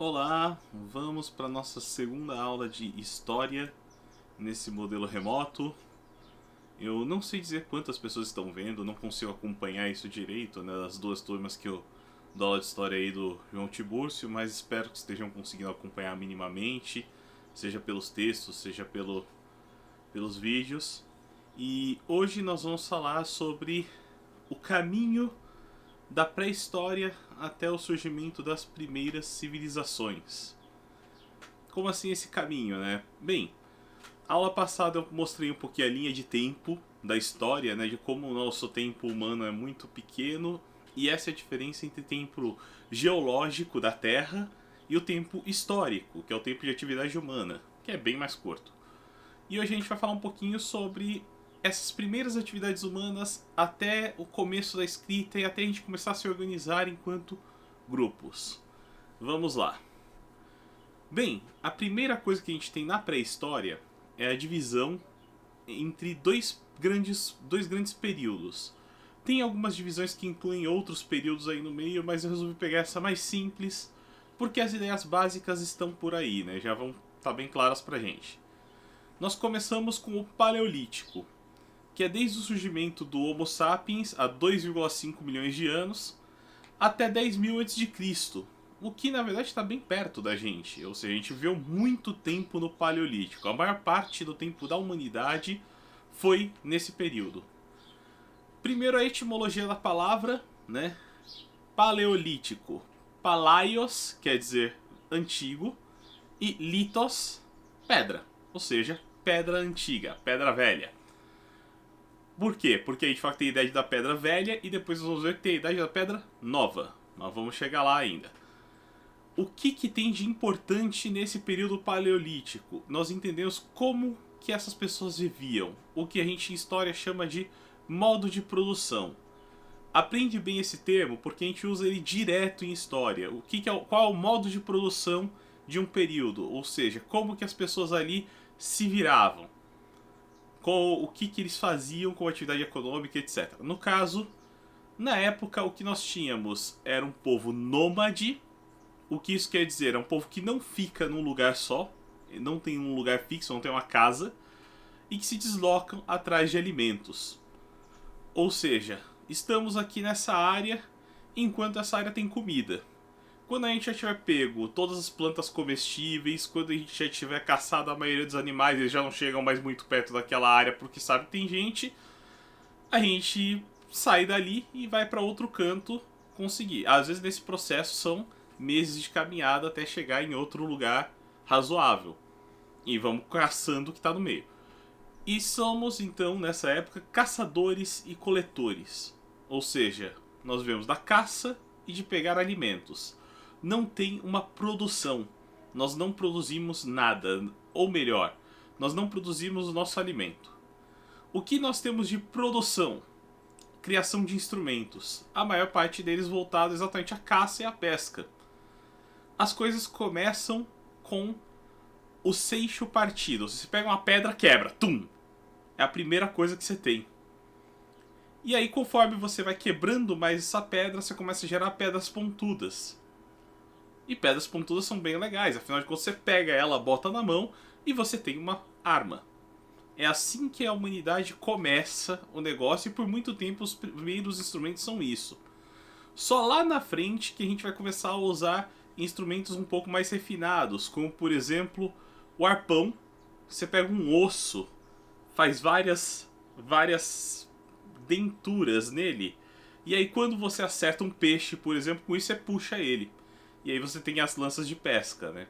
Olá, vamos para nossa segunda aula de História nesse modelo remoto. Eu não sei dizer quantas pessoas estão vendo, não consigo acompanhar isso direito, né, das duas turmas que eu dou aula de História aí do João Tibúrcio, mas espero que estejam conseguindo acompanhar minimamente, seja pelos textos, seja pelos vídeos. E hoje nós vamos falar sobre o caminho da pré-história até o surgimento das primeiras civilizações. Como assim esse caminho, né? Bem, a aula passada eu mostrei um pouquinho a linha de tempo da história, né? De como o nosso tempo humano é muito pequeno e essa é a diferença entre o tempo geológico da Terra e o tempo histórico, que é o tempo de atividade humana, que é bem mais curto. E hoje a gente vai falar um pouquinho sobre essas primeiras atividades humanas até o começo da escrita e até a gente começar a se organizar enquanto grupos. Vamos lá. Bem, a primeira coisa que a gente tem na pré-história é a divisão entre dois grandes períodos. Tem algumas divisões que incluem outros períodos aí no meio, mas eu resolvi pegar essa mais simples, porque as ideias básicas estão por aí, né? Já vão estar bem claras pra gente. Nós começamos com o Paleolítico, que é desde o surgimento do Homo sapiens há 2,5 milhões de anos até 10.000 a.C., o que na verdade está bem perto da gente. Ou seja, a gente viveu muito tempo no Paleolítico. A maior parte do tempo da humanidade foi nesse período. Primeiro a etimologia da palavra, né? Paleolítico. Palaios quer dizer antigo e litos, pedra. Ou seja, pedra antiga, pedra velha. Por quê? Porque a gente fala que tem a idade da pedra velha e depois nós vamos ver que tem a idade da pedra nova. Mas vamos chegar lá ainda. O que tem de importante nesse período paleolítico? Nós entendemos como que essas pessoas viviam, o que a gente em história chama de modo de produção. Aprende bem esse termo porque a gente usa ele direto em história. Qual é o modo de produção de um período? Ou seja, como que as pessoas ali se viravam? O que eles faziam com atividade econômica, etc. No caso, na época, o que nós tínhamos era um povo nômade. O que isso quer dizer? É um povo que não fica num lugar só, não tem um lugar fixo, não tem uma casa, e que se deslocam atrás de alimentos. Ou seja, estamos aqui nessa área enquanto essa área tem comida. Quando a gente já tiver pego todas as plantas comestíveis, quando a gente já tiver caçado a maioria dos animais, eles já não chegam mais muito perto daquela área porque sabe que tem gente, a gente sai dali e vai para outro canto conseguir. Às vezes nesse processo são meses de caminhada até chegar em outro lugar razoável. E vamos caçando o que está no meio. E somos então nessa época caçadores e coletores. Ou seja, nós vemos da caça e de pegar alimentos. Não tem uma produção. Nós não produzimos nada. Ou melhor, nós não produzimos o nosso alimento. O que nós temos de produção? Criação de instrumentos. A maior parte deles voltado exatamente à caça e à pesca. As coisas começam com o seixo partido. Você pega uma pedra, quebra, tum! É a primeira coisa que você tem. E aí, conforme você vai quebrando mais essa pedra, você começa a gerar pedras pontudas. E pedras pontudas são bem legais, afinal de contas você pega ela, bota na mão e você tem uma arma. É assim que a humanidade começa o negócio e por muito tempo os primeiros instrumentos são isso. Só lá na frente que a gente vai começar a usar instrumentos um pouco mais refinados, como por exemplo o arpão. Você pega um osso, faz várias denturas nele, e aí quando você acerta um peixe, por exemplo, com isso você puxa ele. E aí você tem as lanças de pesca, né?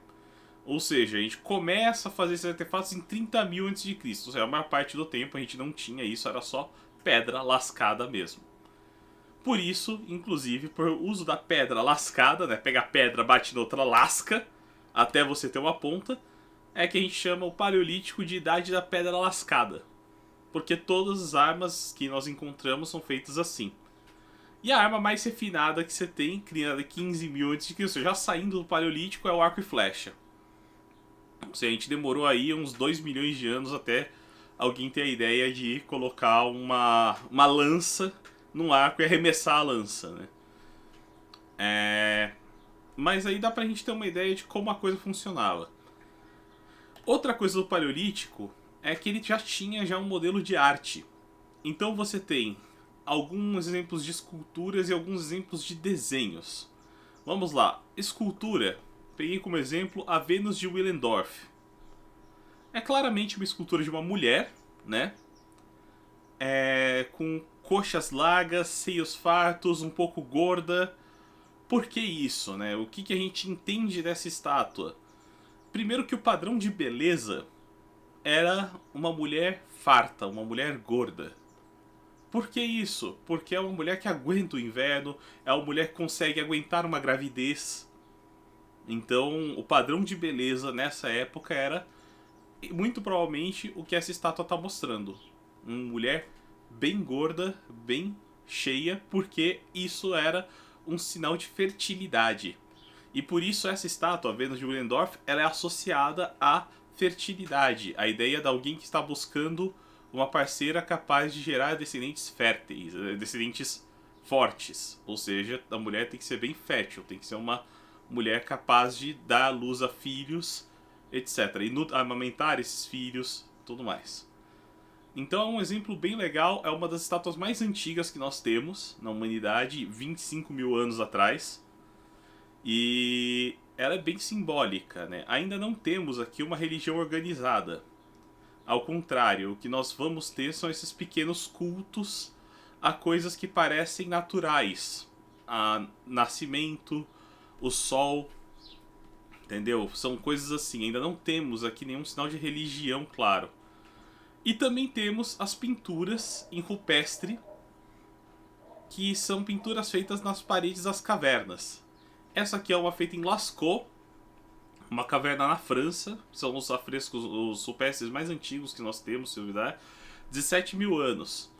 Ou seja, a gente começa a fazer esses artefatos em 30.000 a.C. Ou seja, a maior parte do tempo a gente não tinha isso, era só pedra lascada mesmo. Por isso, inclusive, por uso da pedra lascada, né? Pega a pedra, bate na outra, lasca, até você ter uma ponta, é que a gente chama o Paleolítico de Idade da Pedra Lascada. Porque todas as armas que nós encontramos são feitas assim. E a arma mais refinada que você tem, criada 15.000 a.C., já saindo do Paleolítico, é o arco e flecha. Ou seja, a gente demorou aí uns 2 milhões de anos até alguém ter a ideia de colocar uma lança num arco e arremessar a lança, né? Mas aí dá pra gente ter uma ideia de como a coisa funcionava. Outra coisa do Paleolítico é que ele já tinha um modelo de arte. Então você tem alguns exemplos de esculturas e alguns exemplos de desenhos. Vamos lá, escultura. Peguei como exemplo a Vênus de Willendorf. É claramente uma escultura de uma mulher, né? Com coxas largas, seios fartos, um pouco gorda. Por que isso, né? O que a gente entende dessa estátua? Primeiro que o padrão de beleza era uma mulher farta, uma mulher gorda. Por que isso? Porque é uma mulher que aguenta o inverno, é uma mulher que consegue aguentar uma gravidez. Então, o padrão de beleza nessa época era muito provavelmente o que essa estátua está mostrando. Uma mulher bem gorda, bem cheia, porque isso era um sinal de fertilidade. E por isso essa estátua, a Vênus de Willendorf, ela é associada à fertilidade. A ideia de alguém que está buscando uma parceira capaz de gerar descendentes férteis, descendentes fortes. Ou seja, a mulher tem que ser bem fértil, tem que ser uma mulher capaz de dar à luz a filhos, etc. E amamentar esses filhos, tudo mais. Então é um exemplo bem legal, é uma das estátuas mais antigas que nós temos na humanidade, 25 mil anos atrás. E ela é bem simbólica, né? Ainda não temos aqui uma religião organizada. Ao contrário, o que nós vamos ter são esses pequenos cultos a coisas que parecem naturais. A nascimento, o sol, entendeu? São coisas assim. Ainda não temos aqui nenhum sinal de religião, claro. E também temos as pinturas em rupestre, que são pinturas feitas nas paredes das cavernas. Essa aqui é uma feita em Lascaux, uma caverna na França. São os afrescos, os rupestres mais antigos que nós temos, se duvidar, 17 mil anos.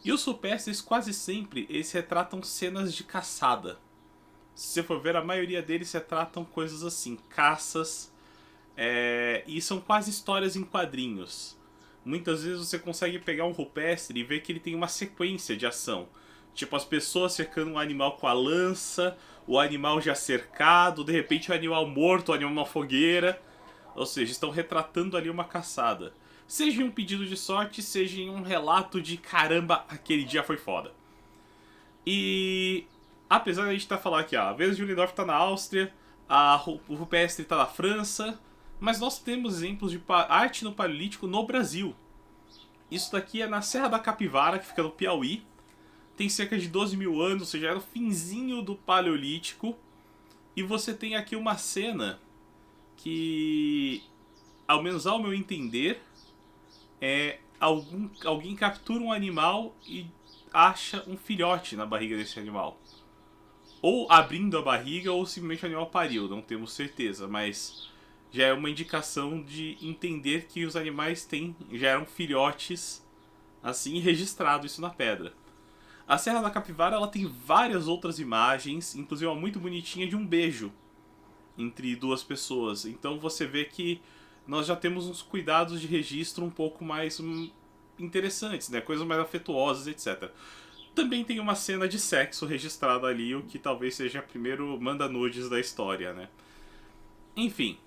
E os rupestres quase sempre eles retratam cenas de caçada. Se você for ver, a maioria deles retratam coisas assim, caças, e são quase histórias em quadrinhos. Muitas vezes você consegue pegar um rupestre e ver que ele tem uma sequência de ação. Tipo, as pessoas cercando um animal com a lança, o animal já cercado, de repente o animal morto, o animal numa fogueira. Ou seja, estão retratando ali uma caçada. Seja em um pedido de sorte, seja em um relato de caramba, aquele dia foi foda. E apesar de a gente estar falando aqui, a Vênus de Willendorf está na Áustria, o rupestre está na França, mas nós temos exemplos de arte no Paleolítico no Brasil. Isso daqui é na Serra da Capivara, que fica no Piauí. Tem cerca de 12 mil anos, ou seja, era o finzinho do Paleolítico. E você tem aqui uma cena que, ao menos ao meu entender, alguém captura um animal e acha um filhote na barriga desse animal. Ou abrindo a barriga, ou simplesmente o animal pariu, não temos certeza, mas já é uma indicação de entender que os animais já eram filhotes, assim, registrado isso na pedra. A Serra da Capivara ela tem várias outras imagens, inclusive uma muito bonitinha de um beijo entre duas pessoas. Então você vê que nós já temos uns cuidados de registro um pouco mais interessantes, né? Coisas mais afetuosas, etc. Também tem uma cena de sexo registrada ali, o que talvez seja o primeiro manda-nudes da história, né? Enfim.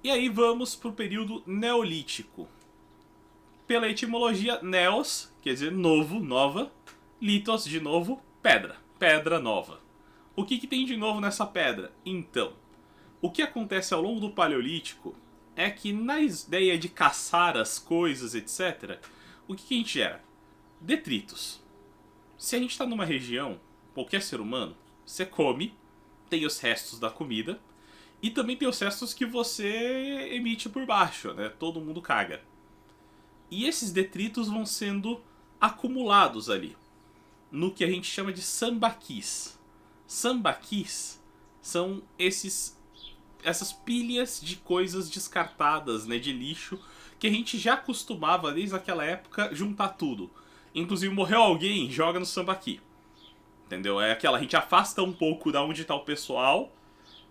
E aí vamos pro período Neolítico. Pela etimologia, neos, quer dizer novo, nova, litos, de novo, pedra, pedra nova. O que tem de novo nessa pedra? Então, o que acontece ao longo do Paleolítico é que na ideia de caçar as coisas, etc., o que a gente gera? Detritos. Se a gente está numa região, qualquer ser humano, você come, tem os restos da comida, e também tem os restos que você emite por baixo, né? Todo mundo caga. E esses detritos vão sendo acumulados ali, no que a gente chama de sambaquis. Sambaquis são essas pilhas de coisas descartadas, né, de lixo, que a gente já costumava, desde aquela época, juntar tudo. Inclusive, morreu alguém, joga no sambaqui. Entendeu? É aquela, a gente afasta um pouco da onde está o pessoal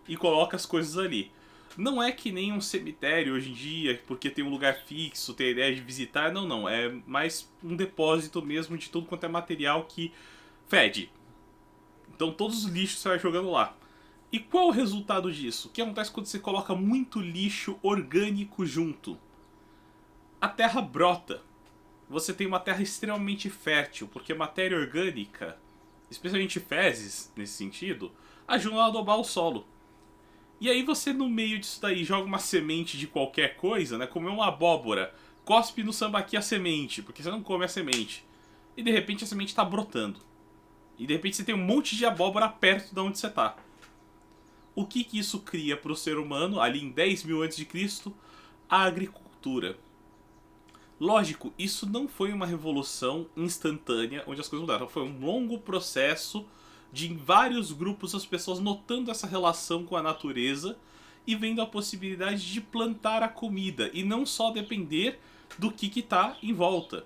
e coloca as coisas ali. Não é que nem um cemitério hoje em dia, porque tem um lugar fixo, tem a ideia de visitar. Não, não. É mais um depósito mesmo de tudo quanto é material que fede. Então todos os lixos você vai jogando lá. E qual o resultado disso? O que acontece quando você coloca muito lixo orgânico junto? A terra brota. Você tem uma terra extremamente fértil, porque matéria orgânica, especialmente fezes nesse sentido, ajudam a adubar o solo. E aí você no meio disso daí joga uma semente de qualquer coisa, né? Como uma abóbora, cospe no sambaqui a semente, porque você não come a semente. E de repente a semente está brotando. E de repente você tem um monte de abóbora perto de onde você está. O que isso cria para o ser humano, ali em 10 mil a.C.? A agricultura. Lógico, isso não foi uma revolução instantânea onde as coisas mudaram. Foi um longo processo de em vários grupos as pessoas notando essa relação com a natureza e vendo a possibilidade de plantar a comida e não só depender do que está em volta.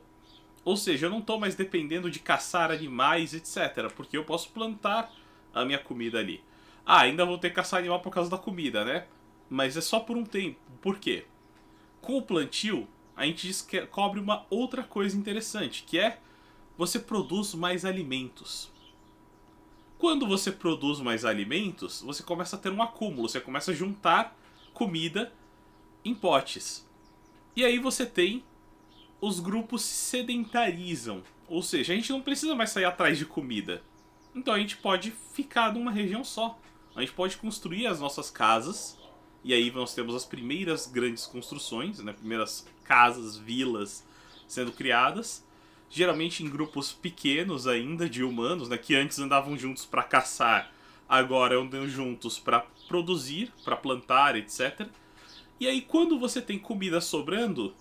Ou seja, eu não estou mais dependendo de caçar animais, etc. Porque eu posso plantar a minha comida ali. Ah, ainda vou ter que caçar animal por causa da comida, né? Mas é só por um tempo. Por quê? Com o plantio, a gente descobre uma outra coisa interessante, que é você produz mais alimentos. Quando você produz mais alimentos, você começa a ter um acúmulo, você começa a juntar comida em potes. E aí você tem os grupos se sedentarizam, ou seja, a gente não precisa mais sair atrás de comida. Então a gente pode ficar numa região só. A gente pode construir as nossas casas. E aí nós temos as primeiras grandes construções, né? Primeiras casas, vilas sendo criadas. Geralmente em grupos pequenos ainda de humanos, né? Que antes andavam juntos para caçar, agora andam juntos para produzir, para plantar, etc. E aí quando você tem comida sobrando,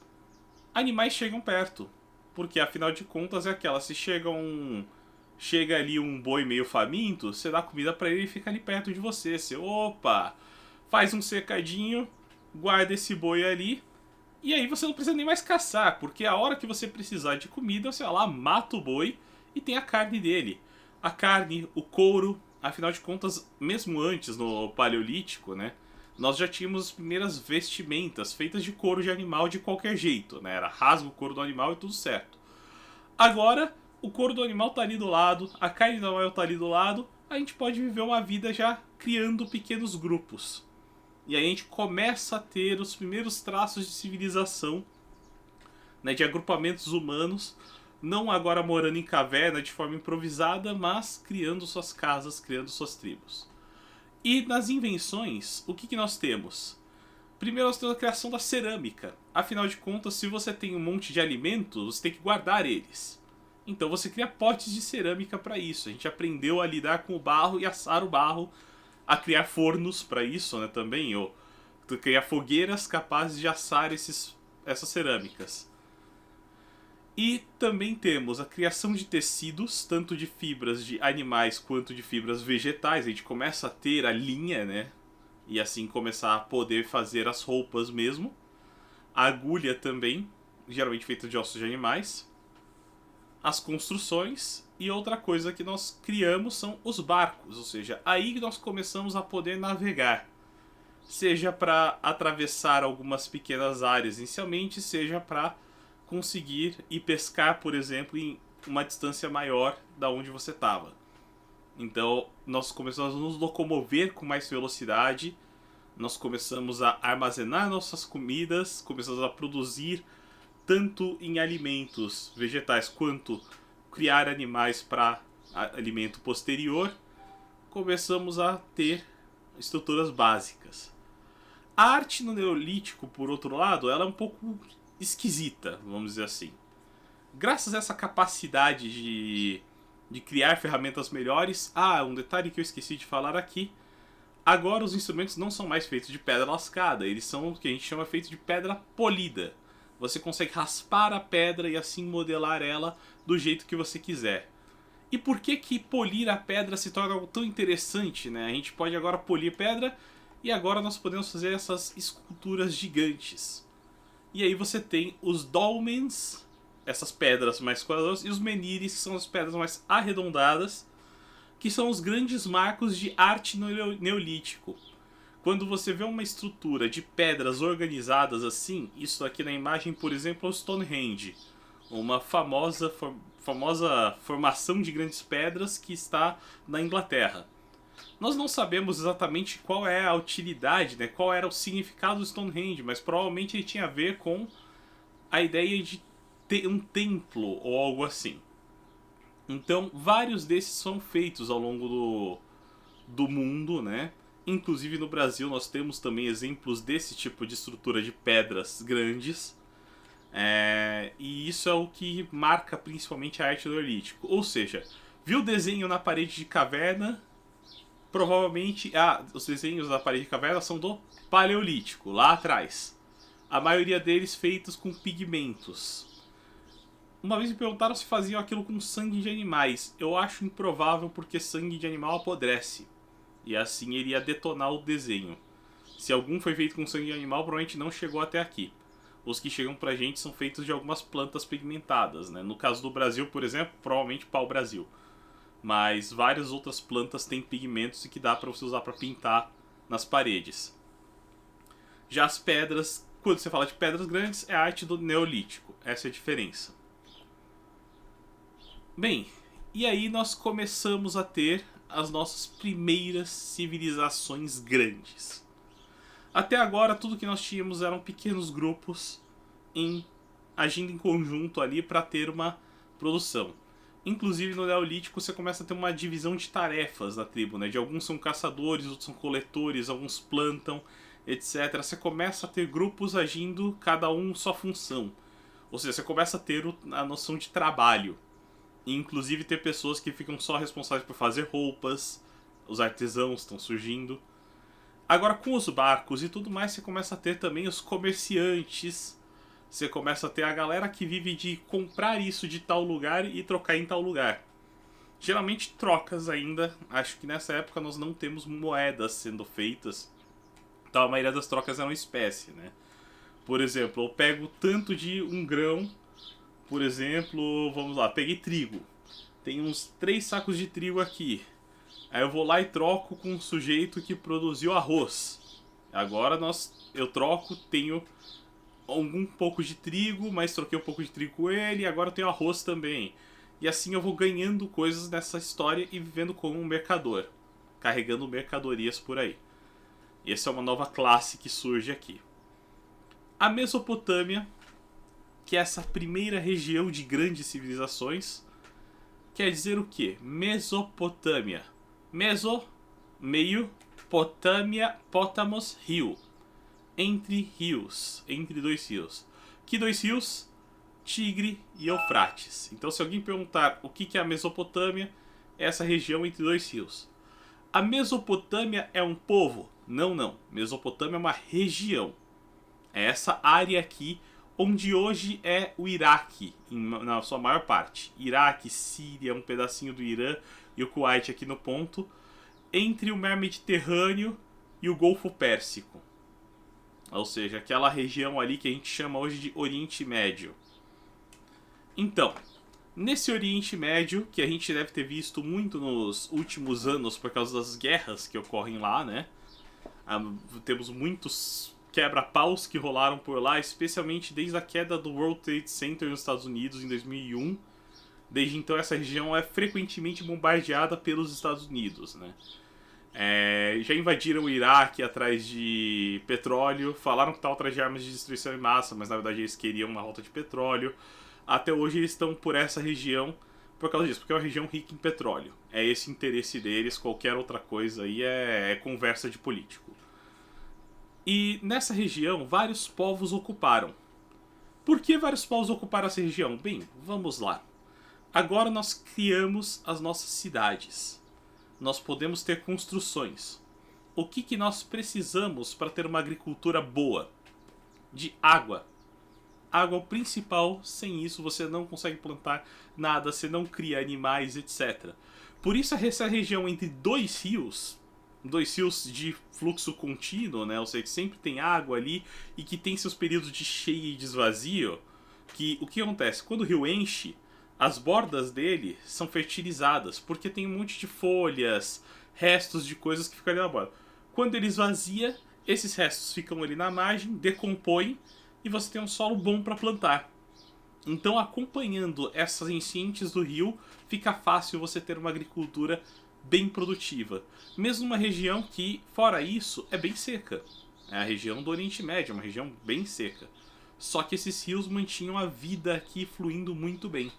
animais chegam perto. Porque afinal de contas é aquela, se chega ali um boi meio faminto, você dá comida para ele e fica ali perto de você. Você, opa, faz um cercadinho, guarda esse boi ali, e aí você não precisa nem mais caçar, porque a hora que você precisar de comida, você vai lá, mata o boi e tem a carne dele. A carne, o couro, afinal de contas, mesmo antes no Paleolítico, né, nós já tínhamos as primeiras vestimentas feitas de couro de animal de qualquer jeito, né, era rasga o couro do animal e tudo certo. Agora, o couro do animal tá ali do lado, a carne do animal tá ali do lado, a gente pode viver uma vida já criando pequenos grupos. E aí a gente começa a ter os primeiros traços de civilização, né, de agrupamentos humanos, não agora morando em caverna de forma improvisada, mas criando suas casas, criando suas tribos. E nas invenções, o que nós temos? Primeiro nós temos a criação da cerâmica. Afinal de contas, se você tem um monte de alimentos, você tem que guardar eles. Então você cria potes de cerâmica para isso. A gente aprendeu a lidar com o barro e assar o barro, a criar fornos para isso, né, também, ou criar fogueiras capazes de assar essas cerâmicas. E também temos a criação de tecidos, tanto de fibras de animais quanto de fibras vegetais. A gente começa a ter a linha, né, e assim começar a poder fazer as roupas mesmo. A agulha também, geralmente feita de ossos de animais. As construções. E outra coisa que nós criamos são os barcos, ou seja, aí que nós começamos a poder navegar. Seja para atravessar algumas pequenas áreas inicialmente, seja para conseguir ir pescar, por exemplo, em uma distância maior da onde você estava. Então, nós começamos a nos locomover com mais velocidade, nós começamos a armazenar nossas comidas, começamos a produzir tanto em alimentos vegetais quanto criar animais para alimento posterior, começamos a ter estruturas básicas. A arte no Neolítico, por outro lado, ela é um pouco esquisita, vamos dizer assim. Graças a essa capacidade de criar ferramentas melhores, um detalhe que eu esqueci de falar aqui, agora os instrumentos não são mais feitos de pedra lascada, eles são o que a gente chama feito de pedra polida. Você consegue raspar a pedra e assim modelar ela do jeito que você quiser. E por que polir a pedra se torna algo tão interessante, né? A gente pode agora polir pedra e agora nós podemos fazer essas esculturas gigantes. E aí você tem os dolmens, essas pedras mais quadradas, e os menhires, que são as pedras mais arredondadas, que são os grandes marcos de arte no Neolítico. Quando você vê uma estrutura de pedras organizadas assim, isso aqui na imagem, por exemplo, é o Stonehenge, uma famosa formação de grandes pedras que está na Inglaterra. Nós não sabemos exatamente qual é a utilidade, né? Qual era o significado do Stonehenge, mas provavelmente ele tinha a ver com a ideia de ter um templo ou algo assim. Então, vários desses são feitos ao longo do mundo, né? Inclusive no Brasil nós temos também exemplos desse tipo de estrutura de pedras grandes. E isso é o que marca principalmente a arte do Neolítico. Ou seja, viu o desenho na parede de caverna, provavelmente... os desenhos da parede de caverna são do Paleolítico, lá atrás. A maioria deles feitos com pigmentos. Uma vez me perguntaram se faziam aquilo com sangue de animais. Eu acho improvável porque sangue de animal apodrece. E assim ele ia detonar o desenho. Se algum foi feito com sangue de animal, provavelmente não chegou até aqui. Os que chegam pra gente são feitos de algumas plantas pigmentadas, né? No caso do Brasil, por exemplo, provavelmente pau-brasil. Mas várias outras plantas têm pigmentos e que dá pra você usar pra pintar nas paredes. Já as pedras, quando você fala de pedras grandes, é a arte do Neolítico. Essa é a diferença. Bem, e aí nós começamos a ter as nossas primeiras civilizações grandes. Até agora, tudo que nós tínhamos eram pequenos grupos agindo em conjunto ali para ter uma produção. Inclusive no Neolítico você começa a ter uma divisão de tarefas da tribo, né? De alguns são caçadores, outros são coletores, alguns plantam, etc. Você começa a ter grupos agindo, cada um sua função. Ou seja, você começa a ter a noção de trabalho. E inclusive ter pessoas que ficam só responsáveis por fazer roupas, os artesãos estão surgindo. Agora com os barcos e tudo mais, você começa a ter também os comerciantes. Você começa a ter a galera que vive de comprar isso de tal lugar e trocar em tal lugar. Geralmente trocas ainda. Acho que nessa época nós não temos moedas sendo feitas. Então a maioria das trocas eram espécie, né? Por exemplo, eu pego tanto de um grão. Por exemplo, vamos lá, peguei trigo. Tem uns 3 sacos de trigo aqui. Aí eu vou lá e troco com um sujeito que produziu arroz. Agora eu troco, tenho um pouco de trigo, mas troquei um pouco de trigo com ele, e agora eu tenho arroz também. E assim eu vou ganhando coisas nessa história e vivendo como um mercador, carregando mercadorias por aí. E essa é uma nova classe que surge aqui. A Mesopotâmia, que é essa primeira região de grandes civilizações, quer dizer o quê? Mesopotâmia. Meso, meio, potâmia, potamos, rio. Entre rios, entre 2 rios. Que 2 rios? Tigre e Eufrates. Então se alguém perguntar o que é a Mesopotâmia, é essa região entre 2 rios. A Mesopotâmia é um povo? Não, não. Mesopotâmia é uma região. É essa área aqui onde hoje é o Iraque, na sua maior parte. Iraque, Síria, um pedacinho do Irã e o Kuwait aqui no ponto, entre o Mar Mediterrâneo e o Golfo Pérsico. Ou seja, aquela região ali que a gente chama hoje de Oriente Médio. Então, nesse Oriente Médio, que a gente deve ter visto muito nos últimos anos por causa das guerras que ocorrem lá, né? Temos muitos quebra-paus que rolaram por lá, especialmente desde a queda do World Trade Center nos Estados Unidos em 2001. Desde então essa região é frequentemente bombardeada pelos Estados Unidos, né? Já invadiram o Iraque atrás de petróleo, falaram que estavam atrás de armas de destruição em massa, mas na verdade eles queriam uma rota de petróleo. Até hoje eles estão por essa região por causa disso, porque é uma região rica em petróleo. É esse o interesse deles, qualquer outra coisa aí é conversa de político. E nessa região vários povos ocuparam. Por que vários povos ocuparam essa região? Bem, vamos lá. Agora nós criamos as nossas cidades. Nós podemos ter construções. O que nós precisamos para ter uma agricultura boa? De água. Água é o principal, sem isso você não consegue plantar nada, você não cria animais, etc. Por isso essa região entre 2 rios de fluxo contínuo, né? Ou seja, que sempre tem água ali e que tem seus períodos de cheio e desvazio, que o que acontece? Quando o rio enche, as bordas dele são fertilizadas, porque tem um monte de folhas, restos de coisas que ficam ali na borda. Quando ele esvazia, esses restos ficam ali na margem, decompõem, e você tem um solo bom para plantar. Então, acompanhando essas enchentes do rio, fica fácil você ter uma agricultura bem produtiva. Mesmo uma região que, fora isso, é bem seca. É a região do Oriente Médio, é uma região bem seca. Só que esses rios mantinham a vida aqui fluindo muito bem.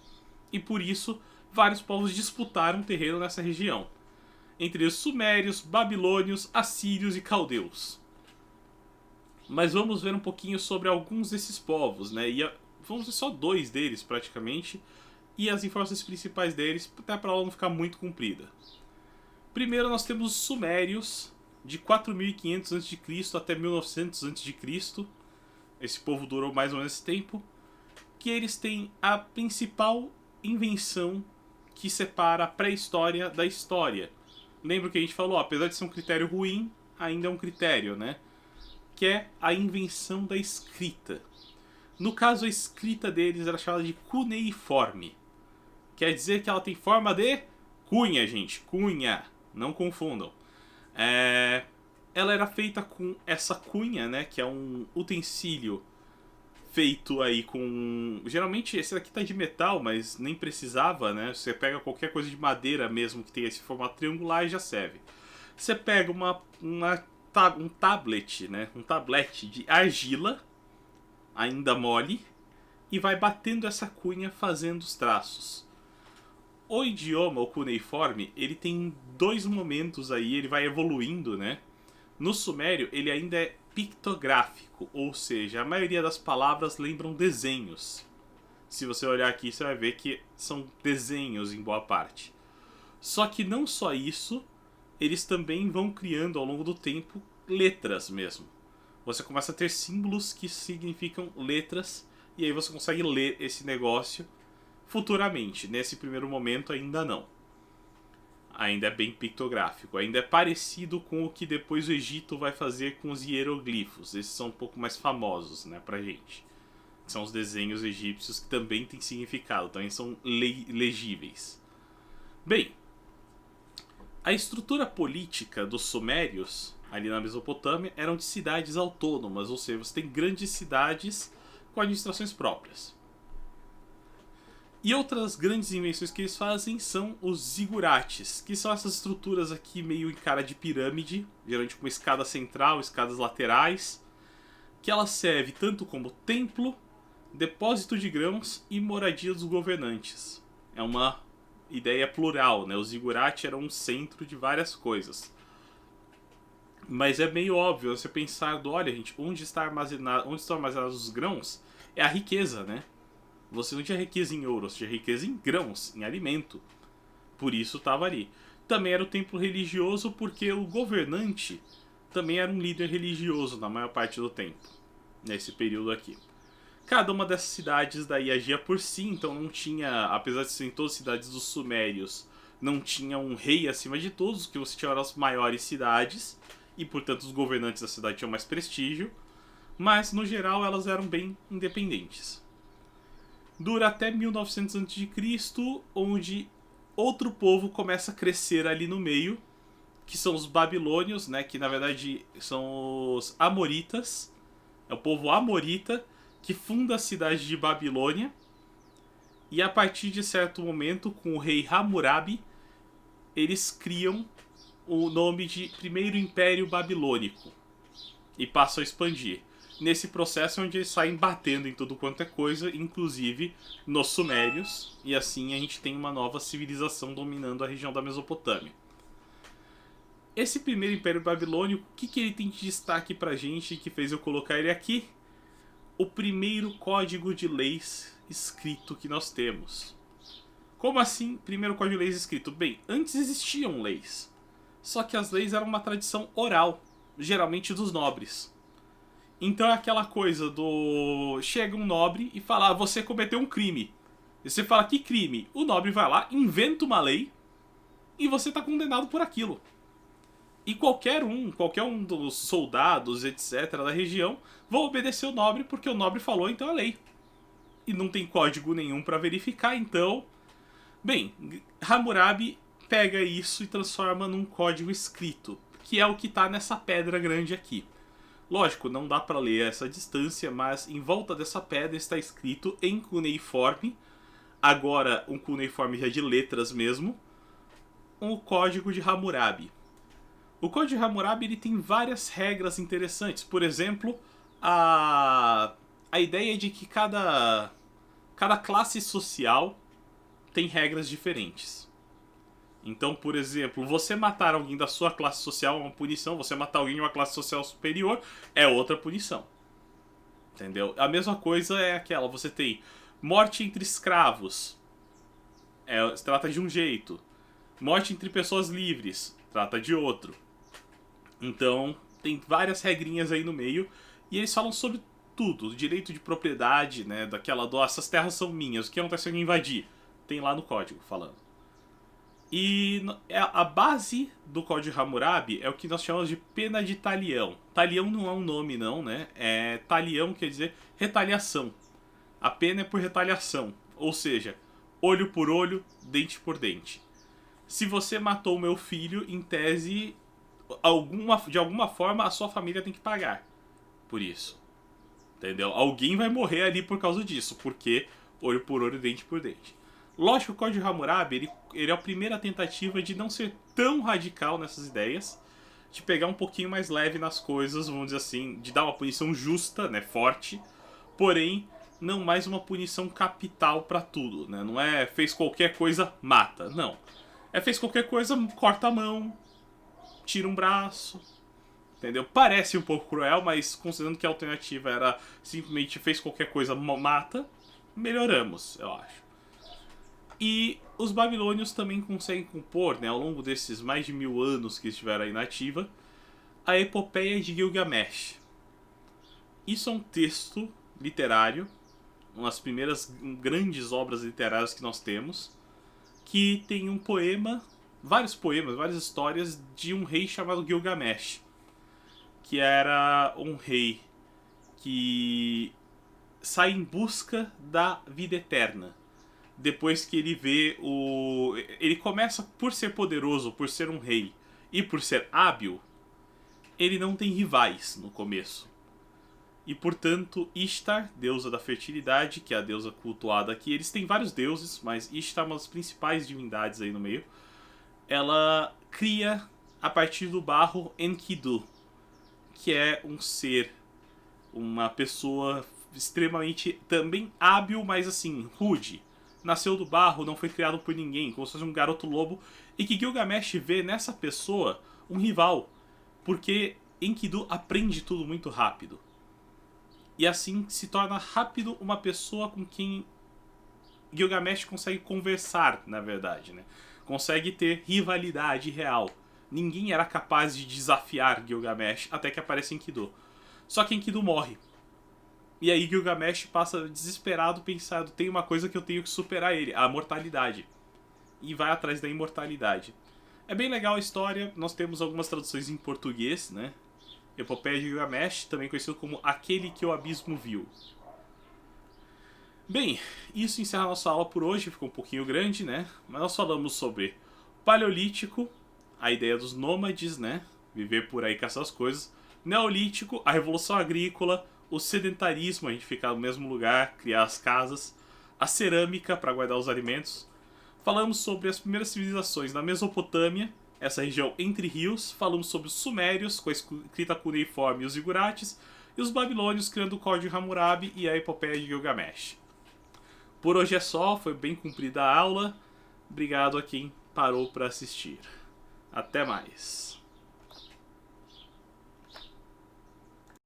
E por isso, vários povos disputaram terreno nessa região. Entre os sumérios, babilônios, assírios e caldeus. Mas vamos ver um pouquinho sobre alguns desses povos, né? Vamos ver só 2 deles, praticamente. E as informações principais deles, até para ela não ficar muito comprida. Primeiro nós temos os sumérios, de 4500 a.C. até 1900 a.C. Esse povo durou mais ou menos esse tempo. Que eles têm a principal invenção que separa a pré-história da história. Lembra que a gente falou, apesar de ser um critério ruim, ainda é um critério, né? Que é a invenção da escrita. No caso, a escrita deles era chamada de cuneiforme. Quer dizer que ela tem forma de cunha, gente. Cunha. Não confundam. Ela era feita com essa cunha, né? Que é um utensílio feito aí com... Geralmente esse daqui tá de metal, mas nem precisava, né? Você pega qualquer coisa de madeira mesmo que tenha esse formato triangular e já serve. Você pega um tablet, né? Um tablete de argila, ainda mole, e vai batendo essa cunha fazendo os traços. O idioma, o cuneiforme, ele tem 2 momentos aí, ele vai evoluindo, né? No sumério, ele ainda é pictográfico, ou seja, a maioria das palavras lembram desenhos. Se você olhar aqui, você vai ver que são desenhos em boa parte. Só que não só isso, eles também vão criando ao longo do tempo letras mesmo. Você começa a ter símbolos que significam letras, e aí você consegue ler esse negócio futuramente. Nesse primeiro momento ainda não. Ainda é bem pictográfico. Ainda é parecido com o que depois o Egito vai fazer com os hieroglifos. Esses são um pouco mais famosos, né, pra gente. São os desenhos egípcios que também têm significado, também são legíveis. Bem, a estrutura política dos sumérios, ali na Mesopotâmia, eram de cidades autônomas, ou seja, você tem grandes cidades com administrações próprias. E outras grandes invenções que eles fazem são os zigurates, que são essas estruturas aqui meio em cara de pirâmide, geralmente com uma escada central, escadas laterais, que ela serve tanto como templo, depósito de grãos e moradia dos governantes. É uma ideia plural, né? O zigurate era um centro de várias coisas. Mas é meio óbvio você pensar, olha gente, onde estão armazenados os grãos é a riqueza, né? Você não tinha riqueza em ouro, você tinha riqueza em grãos, em alimento. Por isso estava ali. Também era o templo religioso porque o governante também era um líder religioso na maior parte do tempo. Nesse período aqui. Cada uma dessas cidades daí agia por si, então não tinha, apesar de serem todas cidades dos sumérios, não tinha um rei acima de todos, que você tinha as maiores cidades, e portanto os governantes da cidade tinham mais prestígio, mas no geral elas eram bem independentes. Dura até 1900 a.C., onde outro povo começa a crescer ali no meio, que são os babilônios, né, que na verdade são os amoritas. É o povo amorita que funda a cidade de Babilônia. E a partir de certo momento, com o rei Hammurabi, eles criam o nome de Primeiro Império Babilônico e passam a expandir. Nesse processo é onde eles saem batendo em tudo quanto é coisa, inclusive nos sumérios, e assim a gente tem uma nova civilização dominando a região da Mesopotâmia. Esse primeiro Império Babilônico, o que ele tem de destaque pra gente que fez eu colocar ele aqui? O primeiro código de leis escrito que nós temos. Como assim, primeiro código de leis escrito? Bem, antes existiam leis, só que as leis eram uma tradição oral, geralmente dos nobres. Então é aquela coisa do... Chega um nobre e fala, você cometeu um crime. E você fala, que crime? O nobre vai lá, inventa uma lei e você está condenado por aquilo. E qualquer um dos soldados, etc., da região, vão obedecer o nobre porque o nobre falou, então é lei. E não tem código nenhum para verificar, então... Bem, Hammurabi pega isso e transforma num código escrito, que é o que está nessa pedra grande aqui. Lógico, não dá para ler a essa distância, mas em volta dessa pedra está escrito em cuneiforme, agora um cuneiforme já de letras mesmo, o Código de Hammurabi. O Código de Hammurabi ele tem várias regras interessantes. Por exemplo, a ideia de que cada classe social tem regras diferentes. Então, por exemplo, você matar alguém da sua classe social é uma punição, você matar alguém de uma classe social superior é outra punição. Entendeu? A mesma coisa é aquela, você tem morte entre escravos, se trata de um jeito. Morte entre pessoas livres, trata de outro. Então, tem várias regrinhas aí no meio, e eles falam sobre tudo, direito de propriedade, né, daquela essas terras são minhas, o que acontece se alguém invadir? Tem lá no código falando. E a base do Código de Hammurabi é o que nós chamamos de pena de talião. Talião não é um nome não, né? Talião quer dizer retaliação. A pena é por retaliação, ou seja, olho por olho, dente por dente. Se você matou meu filho, em tese, de alguma forma a sua família tem que pagar por isso. Entendeu? Alguém vai morrer ali por causa disso, porque olho por olho, dente por dente. Lógico que o Código de Hammurabi ele é a primeira tentativa de não ser tão radical nessas ideias, de pegar um pouquinho mais leve nas coisas, vamos dizer assim, de dar uma punição justa, né, forte, porém não mais uma punição capital pra tudo, né? Não é fez qualquer coisa, mata, não. Fez qualquer coisa, corta a mão, tira um braço, entendeu? Parece um pouco cruel, mas considerando que a alternativa era simplesmente fez qualquer coisa, mata, melhoramos, eu acho. E os babilônios também conseguem compor, né, ao longo desses mais de 1000 anos que estiveram aí na ativa, a epopeia de Gilgamesh. Isso é um texto literário, uma das primeiras grandes obras literárias que nós temos, que tem um poema, várias histórias de um rei chamado Gilgamesh, que era um rei que sai em busca da vida eterna. Depois que ele vê ele começa por ser poderoso, por ser um rei e por ser hábil, ele não tem rivais no começo. E portanto, Ishtar, deusa da fertilidade, que é a deusa cultuada aqui, eles têm vários deuses, mas Ishtar é uma das principais divindades aí no meio. Ela cria a partir do barro Enkidu, que é um ser, uma pessoa extremamente também hábil, mas assim, rude. Nasceu do barro, não foi criado por ninguém, como se fosse um garoto lobo, e que Gilgamesh vê nessa pessoa um rival, porque Enkidu aprende tudo muito rápido. E assim se torna rápido uma pessoa com quem Gilgamesh consegue conversar, na verdade, né? Consegue ter rivalidade real. Ninguém era capaz de desafiar Gilgamesh até que aparece Enkidu. Só que Enkidu morre. E aí Gilgamesh passa desesperado, pensando, tem uma coisa que eu tenho que superar ele, a mortalidade. E vai atrás da imortalidade. É bem legal a história, nós temos algumas traduções em português, né? Epopeia de Gilgamesh, também conhecido como Aquele que o Abismo Viu. Bem, isso encerra a nossa aula por hoje, ficou um pouquinho grande, né? Mas nós falamos sobre Paleolítico, a ideia dos nômades, né? Viver por aí com essas coisas. Neolítico, a Revolução Agrícola, o sedentarismo, a gente ficar no mesmo lugar, criar as casas, a cerâmica para guardar os alimentos. Falamos sobre as primeiras civilizações na Mesopotâmia, essa região entre rios. Falamos sobre os sumérios, com a escrita cuneiforme e os zigurates, e os babilônios criando o Código de Hammurabi e a epopeia de Gilgamesh. Por hoje é só, foi bem cumprida a aula. Obrigado a quem parou para assistir. Até mais.